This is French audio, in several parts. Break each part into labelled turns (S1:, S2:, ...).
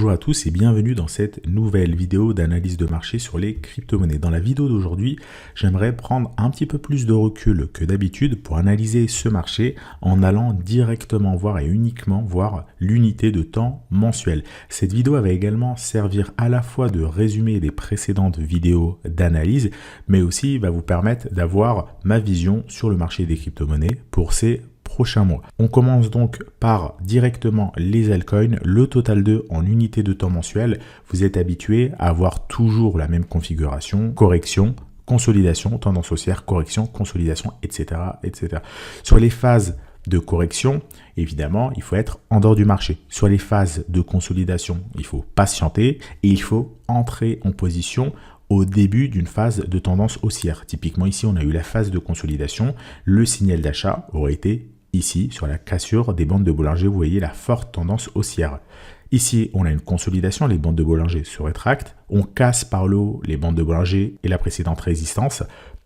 S1: Bonjour à tous et bienvenue dans cette nouvelle vidéo d'analyse de marché sur les crypto-monnaies. Dans la vidéo d'aujourd'hui, j'aimerais prendre un petit peu plus de recul que d'habitude pour analyser ce marché en allant directement voir et uniquement voir l'unité de temps mensuelle. Cette vidéo va également servir à la fois de résumé des précédentes vidéos d'analyse, mais aussi va vous permettre d'avoir ma vision sur le marché des crypto-monnaies pour ces prochains mois. On commence donc par directement les altcoins, le total 2 en unité de temps mensuel. Vous êtes habitué à avoir toujours la même configuration, correction, consolidation, tendance haussière, correction, consolidation, etc., etc. Sur les phases de correction, évidemment, il faut être en dehors du marché. Sur les phases de consolidation, il faut patienter et il faut entrer en position au début d'une phase de tendance haussière. Typiquement, ici, on a eu la phase de consolidation. Le signal d'achat aurait été ici, sur la cassure des bandes de Bollinger, vous voyez la forte tendance haussière. Ici, on a une consolidation, les bandes de Bollinger se rétractent. On casse par le haut les bandes de Bollinger et la précédente résistance,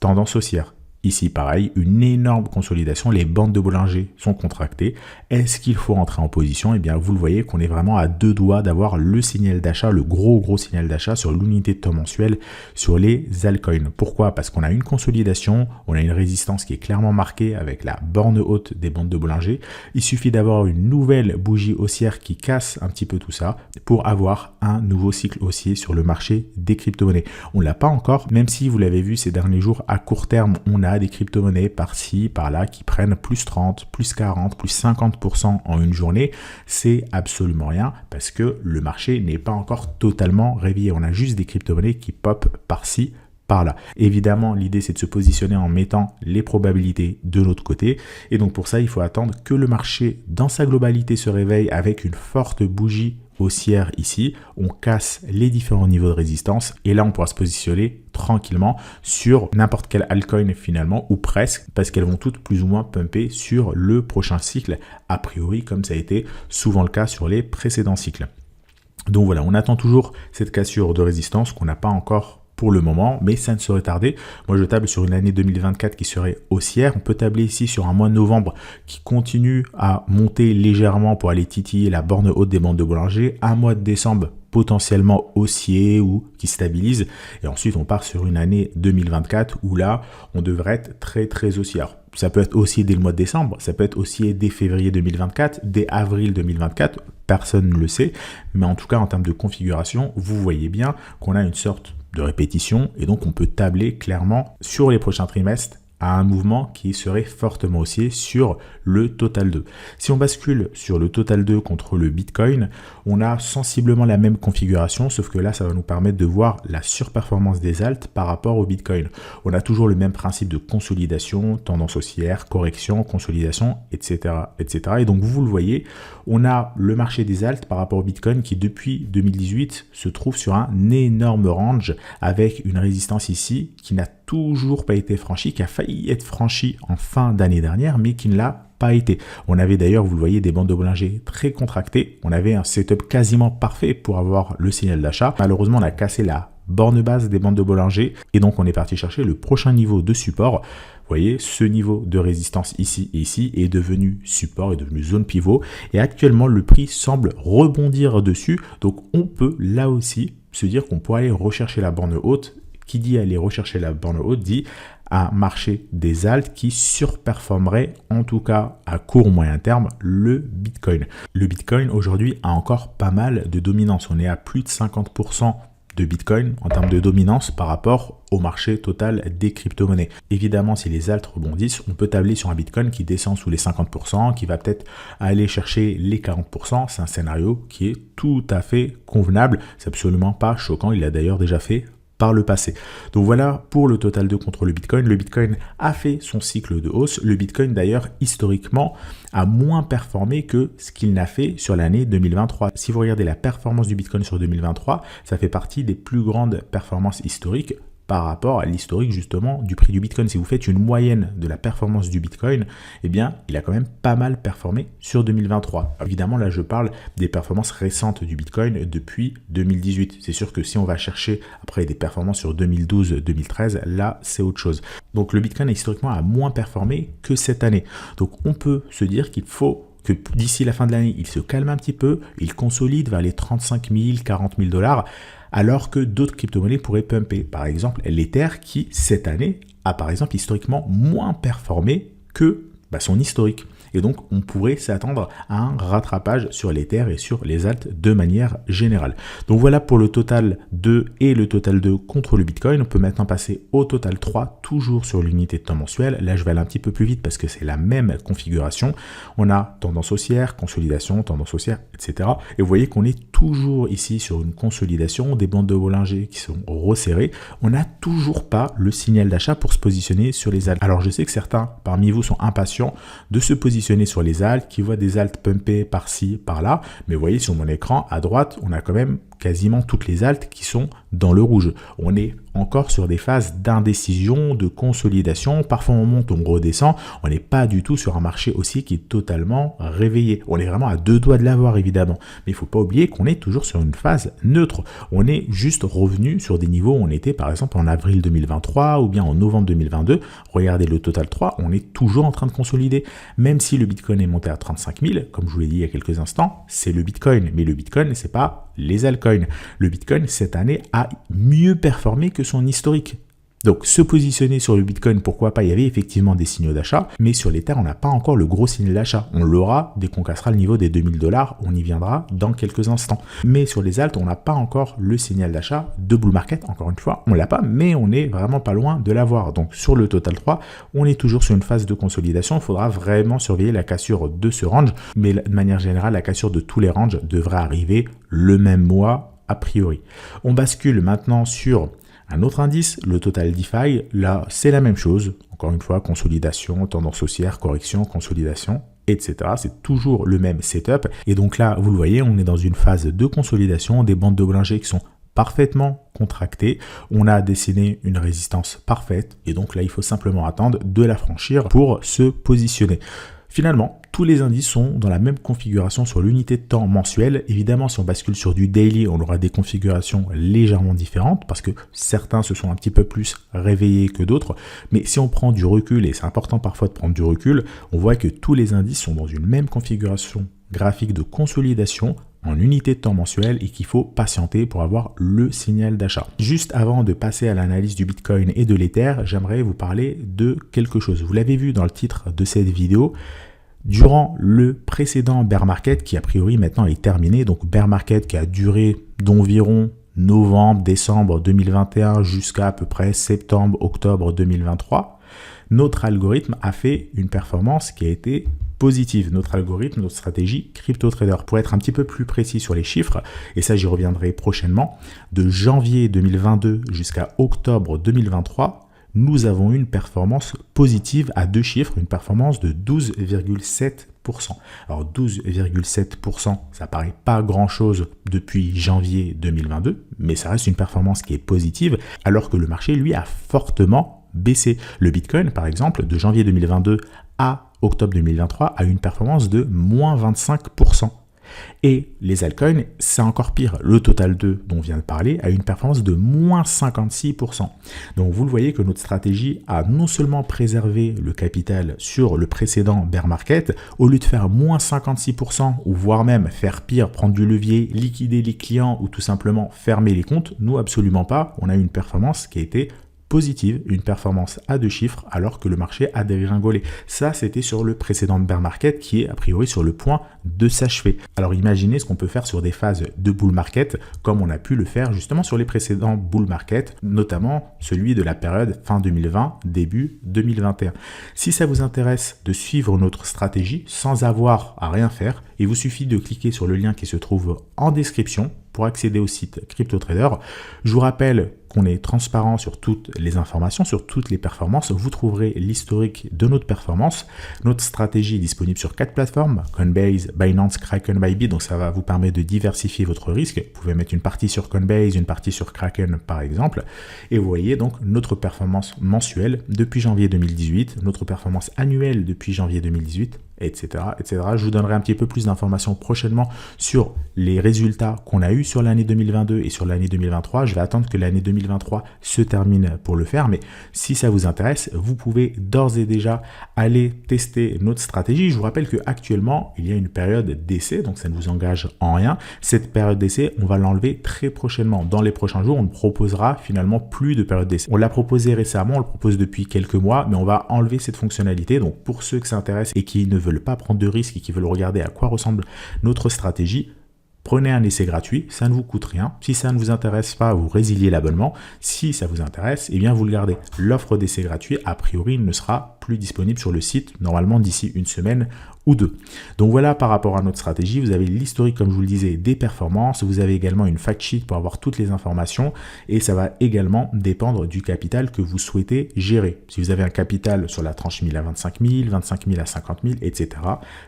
S1: tendance haussière. Ici, pareil, une énorme consolidation, les bandes de Bollinger sont contractées. Est-ce qu'il faut rentrer en position? Eh bien, vous le voyez qu'on est vraiment à deux doigts d'avoir le signal d'achat, le gros signal d'achat sur l'unité de temps mensuel sur les altcoins. Pourquoi? Parce qu'on a une consolidation, on a une résistance qui est clairement marquée avec la borne haute des bandes de Bollinger. Il suffit d'avoir une nouvelle bougie haussière qui casse un petit peu tout ça pour avoir un nouveau cycle haussier sur le marché des crypto-monnaies. On ne l'a pas encore, même si vous l'avez vu ces derniers jours, à court terme, on a des crypto-monnaies par-ci, par-là qui prennent plus 30, plus 40, plus 50% en une journée. C'est absolument rien parce que le marché n'est pas encore totalement réveillé. On a juste des crypto-monnaies qui pop par-ci, par-là. Évidemment, l'idée, c'est de se positionner en mettant les probabilités de l'autre côté. Et donc, pour ça, il faut attendre que le marché, dans sa globalité, se réveille avec une forte bougie haussière ici. On casse les différents niveaux de résistance et là, on pourra se positionner tranquillement sur n'importe quel altcoin finalement, ou presque, parce qu'elles vont toutes plus ou moins pumper sur le prochain cycle, a priori, comme ça a été souvent le cas sur les précédents cycles. Donc voilà, on attend toujours cette cassure de résistance qu'on n'a pas encore pour le moment, mais ça ne saurait tarder. Moi, je table sur une année 2024 qui serait haussière. On peut tabler ici sur un mois de novembre qui continue à monter légèrement pour aller titiller la borne haute des bandes de Bollinger. Un mois de décembre potentiellement haussier ou qui stabilise. Et ensuite, on part sur une année 2024 où là, on devrait être très haussière. Ça peut être haussier dès le mois de décembre, ça peut être haussier dès février 2024, dès avril 2024, personne ne le sait. Mais en tout cas, en termes de configuration, vous voyez bien qu'on a une sorte de répétition et donc on peut tabler clairement sur les prochains trimestres à un mouvement qui serait fortement haussier sur le total 2. Si on bascule sur le total 2 contre le Bitcoin, on a sensiblement la même configuration, sauf que là, ça va nous permettre de voir la surperformance des alts par rapport au Bitcoin. On a toujours le même principe de consolidation, tendance haussière, correction, consolidation, etc., etc. Et donc, vous le voyez, on a le marché des alts par rapport au Bitcoin qui, depuis 2018, se trouve sur un énorme range avec une résistance ici qui n'a toujours pas été franchie, qui a failli être franchie en fin d'année dernière, mais qui ne l'a pas été. On avait d'ailleurs, vous le voyez, des bandes de Bollinger très contractées. On avait un setup quasiment parfait pour avoir le signal d'achat. Malheureusement, on a cassé la borne basse des bandes de Bollinger et donc on est parti chercher le prochain niveau de support. Vous voyez, ce niveau de résistance ici et ici est devenu support, est devenu zone pivot et actuellement, le prix semble rebondir dessus. Donc, on peut là aussi se dire qu'on pourrait aller rechercher la borne haute. Qui dit aller rechercher la borne haute dit un marché des alts qui surperformerait, en tout cas à court ou moyen terme, le Bitcoin. Le Bitcoin aujourd'hui a encore pas mal de dominance. On est à plus de 50% de Bitcoin en termes de dominance par rapport au marché total des crypto-monnaies. Évidemment, si les alts rebondissent, on peut tabler sur un Bitcoin qui descend sous les 50%, qui va peut-être aller chercher les 40%. C'est un scénario qui est tout à fait convenable. C'est absolument pas choquant. Il l'a d'ailleurs déjà fait par le passé. Donc voilà pour le total 2 contre le Bitcoin. Le Bitcoin a fait son cycle de hausse. Le Bitcoin d'ailleurs historiquement a moins performé que ce qu'il n'a fait sur l'année 2023. Si vous regardez la performance du Bitcoin sur 2023, ça fait partie des plus grandes performances historiques par rapport à l'historique justement du prix du Bitcoin. Si vous faites une moyenne de la performance du Bitcoin, eh bien, il a quand même pas mal performé sur 2023. Évidemment, là, je parle des performances récentes du Bitcoin depuis 2018. C'est sûr que si on va chercher après des performances sur 2012-2013, là, c'est autre chose. Donc, le Bitcoin historiquement a moins performé que cette année. Donc, on peut se dire qu'il faut que d'ici la fin de l'année, il se calme un petit peu, il consolide vers les 35 000, 40 000 $, alors que d'autres crypto-monnaies pourraient pumper. Par exemple, l'Ether qui, cette année, a par exemple historiquement moins performé que son historique. Et donc, on pourrait s'attendre à un rattrapage sur l'Ether et sur les alts de manière générale. Donc voilà pour le total 2 et le total 2 contre le Bitcoin. On peut maintenant passer au total 3, toujours sur l'unité de temps mensuel. Là, je vais aller un petit peu plus vite parce que c'est la même configuration. On a tendance haussière, consolidation, tendance haussière, etc. Et vous voyez qu'on est toujours ici sur une consolidation, des bandes de Bollinger qui sont resserrées. On n'a toujours pas le signal d'achat pour se positionner sur les alts. Alors, je sais que certains parmi vous sont impatients de se positionner sur les alts, qui voient des alts pumper par-ci, par-là, mais vous voyez sur mon écran, à droite, on a quand même quasiment toutes les alts qui sont dans le rouge. On est encore sur des phases d'indécision, de consolidation, parfois on monte, on redescend, on n'est pas du tout sur un marché aussi qui est totalement réveillé. On est vraiment à deux doigts de l'avoir évidemment, mais il ne faut pas oublier qu'on est toujours sur une phase neutre. On est juste revenu sur des niveaux où on était par exemple en avril 2023 ou bien en novembre 2022. Regardez le total 3, on est toujours en train de consolider. Même si le Bitcoin est monté à 35 000, comme je vous l'ai dit il y a quelques instants, c'est le Bitcoin, mais le Bitcoin c'est pas les altcoins. Le Bitcoin cette année a mieux performé que son historique. Donc se positionner sur le Bitcoin, pourquoi pas, il y avait effectivement des signaux d'achat, mais sur l'Ether, on n'a pas encore le gros signal d'achat. On l'aura dès qu'on cassera le niveau des 2000 $, on y viendra dans quelques instants. Mais sur les alts, on n'a pas encore le signal d'achat de bull market, encore une fois, on l'a pas, mais on est vraiment pas loin de l'avoir. Donc sur le total 3, on est toujours sur une phase de consolidation, il faudra vraiment surveiller la cassure de ce range, mais de manière générale, la cassure de tous les ranges devrait arriver le même mois a priori. On bascule maintenant sur un autre indice, le total DeFi, là c'est la même chose, encore une fois, consolidation, tendance haussière, correction, consolidation, etc. C'est toujours le même setup. Et donc là, vous le voyez, on est dans une phase de consolidation, des bandes de Bollinger qui sont parfaitement contractées. On a dessiné une résistance parfaite et donc là, il faut simplement attendre de la franchir pour se positionner. Finalement, tous les indices sont dans la même configuration sur l'unité de temps mensuelle. Évidemment, si on bascule sur du daily, on aura des configurations légèrement différentes parce que certains se sont un petit peu plus réveillés que d'autres. Mais si on prend du recul, et c'est important parfois de prendre du recul, on voit que tous les indices sont dans une même configuration graphique de consolidation en unité de temps mensuel et qu'il faut patienter pour avoir le signal d'achat. Juste avant de passer à l'analyse du Bitcoin et de l'Ether, j'aimerais vous parler de quelque chose. Vous l'avez vu dans le titre de cette vidéo, durant le précédent bear market qui a priori maintenant est terminé, donc bear market qui a duré d'environ novembre, décembre 2021 jusqu'à peu près septembre, octobre 2023, notre algorithme a fait une performance qui a été positive. Notre algorithme, notre stratégie CryptoTrader. Pour être un petit peu plus précis sur les chiffres, et ça j'y reviendrai prochainement, de janvier 2022 jusqu'à octobre 2023, nous avons une performance positive à deux chiffres, une performance de 12,7%. Alors 12,7%, ça paraît pas grand-chose depuis janvier 2022, mais ça reste une performance qui est positive, alors que le marché, lui, a fortement baissé. Le Bitcoin, par exemple, de janvier 2022 à octobre 2023, a une performance de moins 25%. Et les altcoins, c'est encore pire. Le total 2 dont on vient de parler a une performance de moins 56%. Donc vous le voyez que notre stratégie a non seulement préservé le capital sur le précédent bear market, au lieu de faire moins 56% ou voire même faire pire, prendre du levier, liquider les clients ou tout simplement fermer les comptes, nous absolument pas. On a une performance qui a été positive, une performance à deux chiffres alors que le marché a dégringolé. Ça, c'était sur le précédent bear market qui est a priori sur le point de s'achever. Alors imaginez ce qu'on peut faire sur des phases de bull market comme on a pu le faire justement sur les précédents bull market, notamment celui de la période fin 2020, début 2021. Si ça vous intéresse de suivre notre stratégie sans avoir à rien faire, il vous suffit de cliquer sur le lien qui se trouve en description pour accéder au site CryptoTrader. Je vous rappelle qu'on est transparent sur toutes les informations, sur toutes les performances. Vous trouverez l'historique de notre performance. Notre stratégie est disponible sur 4 plateformes, Coinbase, Binance, Kraken, Bybit. Donc ça va vous permettre de diversifier votre risque. Vous pouvez mettre une partie sur Coinbase, une partie sur Kraken par exemple. Et vous voyez donc notre performance mensuelle depuis janvier 2018, notre performance annuelle depuis janvier 2018, etc., etc. Je vous donnerai un petit peu plus d'informations prochainement sur les résultats qu'on a eu sur l'année 2022 et sur l'année 2023. Je vais attendre que l'année 2023 2023 se termine pour le faire. Mais si ça vous intéresse, vous pouvez d'ores et déjà aller tester notre stratégie. Je vous rappelle qu'actuellement, il y a une période d'essai, donc ça ne vous engage en rien. Cette période d'essai, on va l'enlever très prochainement. Dans les prochains jours, on ne proposera finalement plus de période d'essai. On l'a proposé récemment, on le propose depuis quelques mois, mais on va enlever cette fonctionnalité. Donc pour ceux que ça intéresse et qui ne veulent pas prendre de risques et qui veulent regarder à quoi ressemble notre stratégie, prenez un essai gratuit, ça ne vous coûte rien. Si ça ne vous intéresse pas, vous résiliez l'abonnement. Si ça vous intéresse, eh bien vous le gardez. L'offre d'essai gratuit, a priori, ne sera plus disponible sur le site, normalement d'ici une semaine ou deux. Donc voilà par rapport à notre stratégie, vous avez l'historique, comme je vous le disais, des performances, vous avez également une fact sheet pour avoir toutes les informations et ça va également dépendre du capital que vous souhaitez gérer. Si vous avez un capital sur la tranche 1000 à 25 000, 25 000 à 50 000, etc.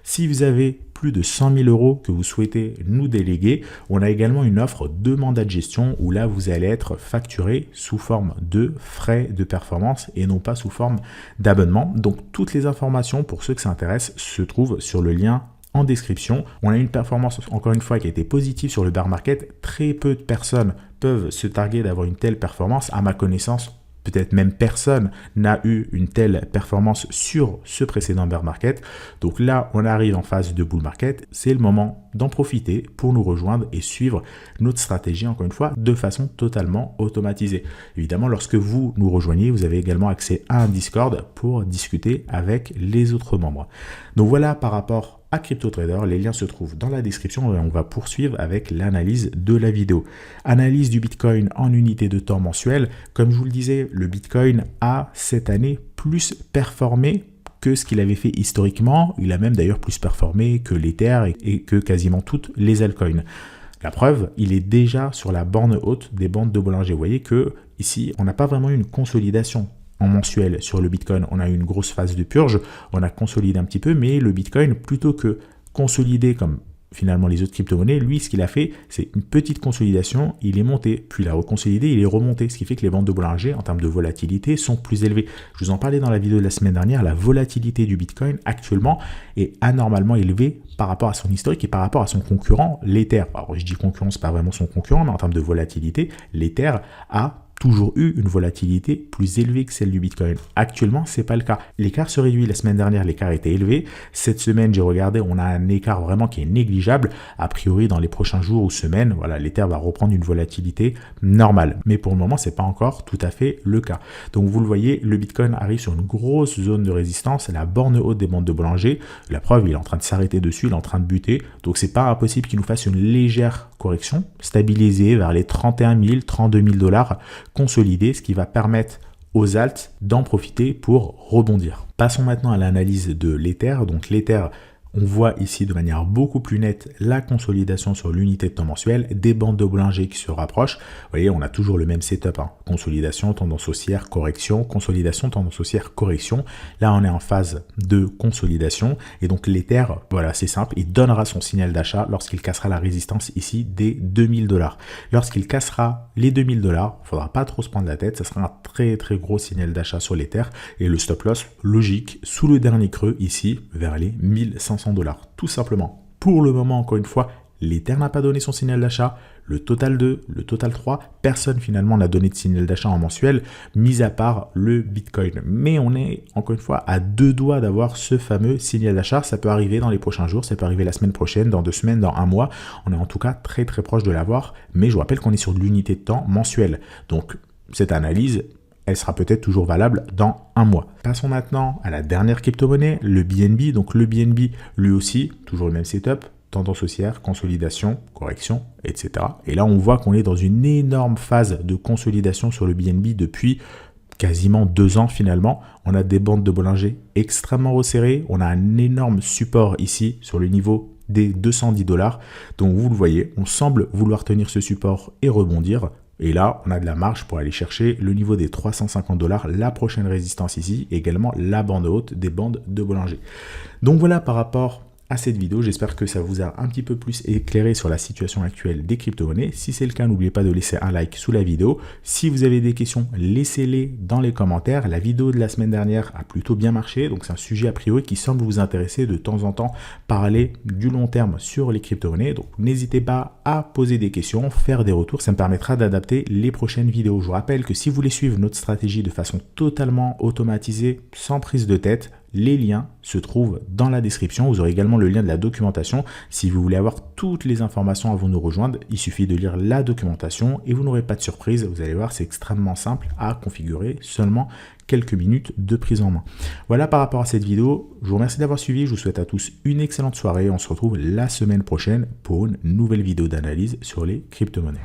S1: Si vous avez plus de 100 000 euros que vous souhaitez nous déléguer, on a également une offre de mandat de gestion où là vous allez être facturé sous forme de frais de performance et non pas sous forme d'abonnement. Donc toutes les informations pour ceux que ça intéresse se trouvent sur le lien en description. On a une performance encore une fois qui a été positive sur le bear market. Très peu de personnes peuvent se targuer d'avoir une telle performance. À ma connaissance, peut-être même personne n'a eu une telle performance sur ce précédent bear market. Donc là, on arrive en phase de bull market. C'est le moment d'en profiter pour nous rejoindre et suivre notre stratégie, encore une fois, de façon totalement automatisée. Évidemment, lorsque vous nous rejoignez, vous avez également accès à un Discord pour discuter avec les autres membres. Donc voilà par rapport à CryptoTrader, les liens se trouvent dans la description et on va poursuivre avec l'analyse de la vidéo. Analyse du Bitcoin en unité de temps mensuelle. Comme je vous le disais, le Bitcoin a cette année plus performé que ce qu'il avait fait historiquement. Il a même d'ailleurs plus performé que l'Ether et que quasiment toutes les altcoins. La preuve, il est déjà sur la borne haute des bandes de Bollinger. Vous voyez que ici, on n'a pas vraiment une consolidation en mensuel sur le Bitcoin. On a eu une grosse phase de purge, on a consolidé un petit peu, mais le Bitcoin, plutôt que consolider comme finalement les autres crypto-monnaies, lui, ce qu'il a fait, c'est une petite consolidation, il est monté, puis il a reconsolidé, il est remonté, ce qui fait que les bandes de Bollinger, en termes de volatilité, sont plus élevées. Je vous en parlais dans la vidéo de la semaine dernière, la volatilité du Bitcoin, actuellement, est anormalement élevée par rapport à son historique et par rapport à son concurrent, l'Ether. Alors, je dis concurrent, c'est pas vraiment son concurrent, mais en termes de volatilité, l'Ether a toujours eu une volatilité plus élevée que celle du Bitcoin. Actuellement, c'est pas le cas. L'écart se réduit. La semaine dernière, l'écart était élevé. Cette semaine, j'ai regardé, on a un écart vraiment qui est négligeable. A priori, dans les prochains jours ou semaines, voilà, l'Ether va reprendre une volatilité normale. Mais pour le moment, c'est pas encore tout à fait le cas. Donc, vous le voyez, le Bitcoin arrive sur une grosse zone de résistance, la borne haute des bandes de Bollinger. La preuve, il est en train de s'arrêter dessus, il est en train de buter. Donc, c'est pas impossible qu'il nous fasse une légère correction, stabilisée vers les 31 000, 32 000 $, consolider, ce qui va permettre aux alts d'en profiter pour rebondir. Passons maintenant à l'analyse de l'Ether. Donc l'Ether, on voit ici de manière beaucoup plus nette la consolidation sur l'unité de temps mensuel, des bandes de Bollinger qui se rapprochent. Vous voyez, on a toujours le même setup, hein. Consolidation, tendance haussière, correction, consolidation, tendance haussière, correction. Là, on est en phase de consolidation. Et donc l'Ether, voilà, c'est simple, il donnera son signal d'achat lorsqu'il cassera la résistance ici des 2000 $. Lorsqu'il cassera les 2000 $, il ne faudra pas trop se prendre la tête, ça sera un très très gros signal d'achat sur l'Ether. Et le stop loss, logique, sous le dernier creux ici, vers les 1500 $, tout simplement. Pour le moment, encore une fois, l'Ether n'a pas donné son signal d'achat, le total 2, le total 3, personne finalement n'a donné de signal d'achat en mensuel, mis à part le Bitcoin. Mais on est encore une fois à deux doigts d'avoir ce fameux signal d'achat. Ça peut arriver dans les prochains jours, ça peut arriver la semaine prochaine, dans 2 semaines, dans un mois. On est en tout cas très très proche de l'avoir, mais je vous rappelle qu'on est sur de l'unité de temps mensuelle. Donc cette analyse, elle sera peut-être toujours valable dans un mois. Passons maintenant à la dernière crypto-monnaie, le BNB. Donc le BNB, lui aussi, toujours le même setup, tendance haussière, consolidation, correction, etc. Et là, on voit qu'on est dans une énorme phase de consolidation sur le BNB depuis quasiment 2 ans finalement. On a des bandes de Bollinger extrêmement resserrées. On a un énorme support ici sur le niveau des 210 $. Donc vous le voyez, on semble vouloir tenir ce support et rebondir. Et là, on a de la marge pour aller chercher le niveau des 350 $, la prochaine résistance ici, également la bande haute des bandes de Bollinger. Donc voilà par rapport à cette vidéo. J'espère que ça vous a un petit peu plus éclairé sur la situation actuelle des crypto-monnaies. Si c'est le cas, n'oubliez pas de laisser un like sous la vidéo. Si vous avez des questions, laissez-les dans les commentaires. La vidéo de la semaine dernière a plutôt bien marché, donc c'est un sujet a priori qui semble vous intéresser. De temps en temps, parler du long terme sur les crypto-monnaies. Donc n'hésitez pas à poser des questions, faire des retours. Ça me permettra d'adapter les prochaines vidéos. Je vous rappelle que si vous voulez suivre notre stratégie de façon totalement automatisée, sans prise de tête, les liens se trouvent dans la description. Vous aurez également le lien de la documentation. Si vous voulez avoir toutes les informations avant de nous rejoindre, il suffit de lire la documentation et vous n'aurez pas de surprise. Vous allez voir, c'est extrêmement simple à configurer, seulement quelques minutes de prise en main. Voilà par rapport à cette vidéo. Je vous remercie d'avoir suivi. Je vous souhaite à tous une excellente soirée. On se retrouve la semaine prochaine pour une nouvelle vidéo d'analyse sur les crypto-monnaies.